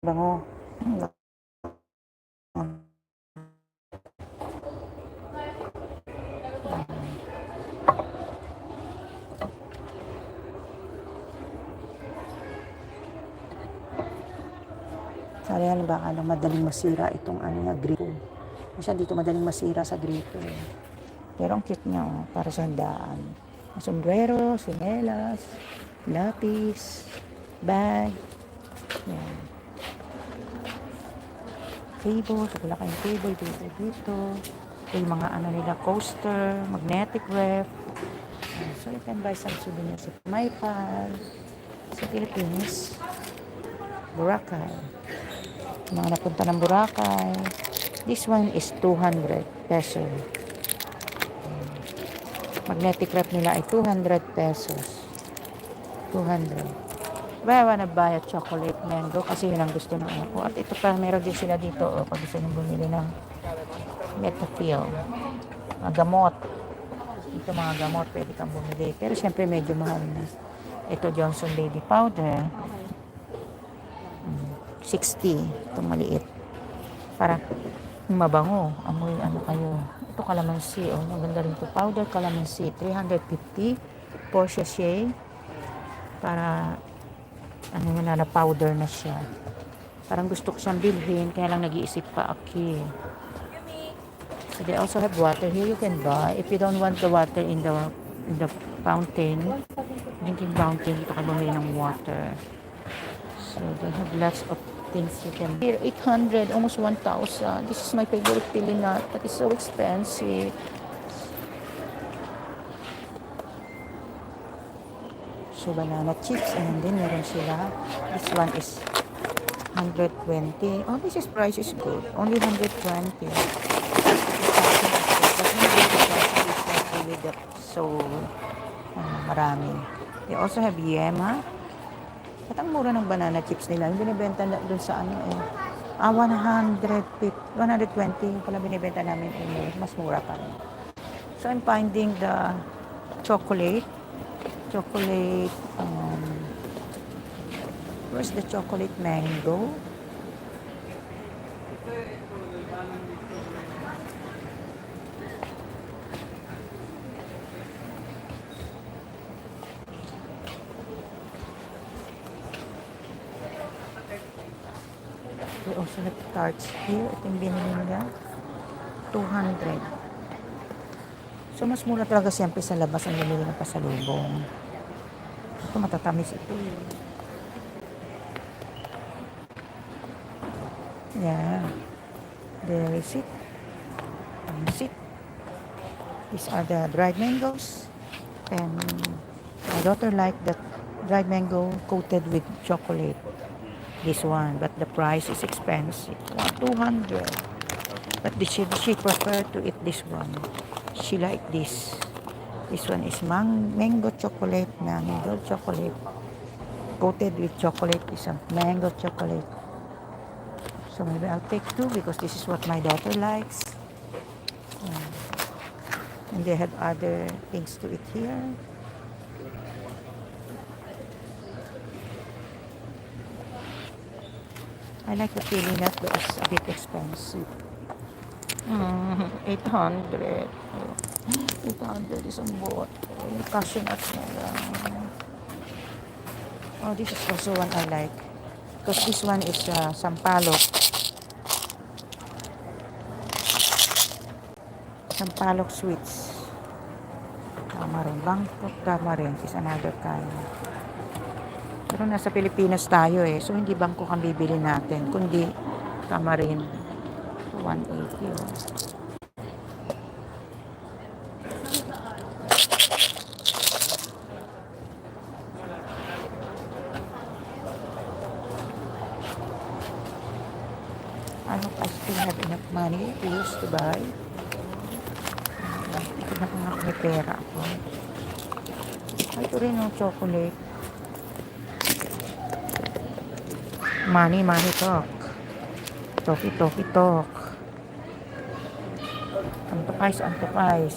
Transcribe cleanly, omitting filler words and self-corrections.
Bango. Sayang baka lang madaling masira itong gripo. Kasi dito madaling masira sa gripo. Pero ang cute niya, para sa handaan. Sombrero, sinelas, lapis, bag. Yan. Table, wala kayong table dito. Yung mga nila, coaster, magnetic ref. So you can buy some souvenirs at Maypal, sa Philippines. Boracay. Mga napunta ng Boracay. This one is 200 pesos. Magnetic rep nila ay 200 pesos. 200. But I wanna buy a chocolate mango kasi yun ang gusto ng anak ko. At ito pa, meron din sila dito. Pag gusto nyo bumili ng Metafil. Mga gamot. Ito mga gamot, pwede kang bumili. Pero syempre medyo mahal na. Ito Johnson Baby Powder. 60. Itong maliit. Para mabango. Amoy kayo. Ito calamansi. Maganda rin ito. Powder calamansi. 350. Portia Shea. Para na powder na siya. Parang gusto ko siyang bilhin. Kaya lang nag-iisip pa ako. So they also have water here you can buy. If you don't want the water in the fountain, drinking fountain, dito ka bumili ng water. So they have lots of things you can. Here, 800, almost 1,000. This is my favorite pili nut, but it's so expensive. So banana chips, and then meron sila. This one is 120. Oh, this is price is good. Only 120. So marami. They also have Yema. At ang mura ng banana chips nila, yung binibenta doon sa 120 pala binibenta namin, mas mura pa rin. So I'm finding the chocolate, where's the chocolate mango? They also have tarts here. Ito yung binili nila. 200. So, mas mura talaga siyempre sa labas ang bumili ng pasalubong. Ito, matatamis ito. Yeah. There is it. These are the dried mangoes. And my daughter liked that dried mango coated with chocolate. This one, but the price is expensive. 200. But she prefer to eat this one. She like this. This one is mango chocolate. Coated with chocolate is a mango chocolate. So maybe I'll take two because this is what my daughter likes. And they have other things to eat here. I like the pili nut, but it's a bit expensive. 800. 800 isang buot. Cashew nuts na lang. Oh, this is also one I like. Because this one is sampalok. Sampalok sweets. Tamarin. Bangkok tamarin is another kind. Pero nasa Pilipinas tayo so hindi Bangkok ang bibili natin, kundi tamarin. 180. I hope I still have enough money to use to buy. Ito na kung may pera ako. Ito rin yung chocolate. Money talk. Talk. Antokais.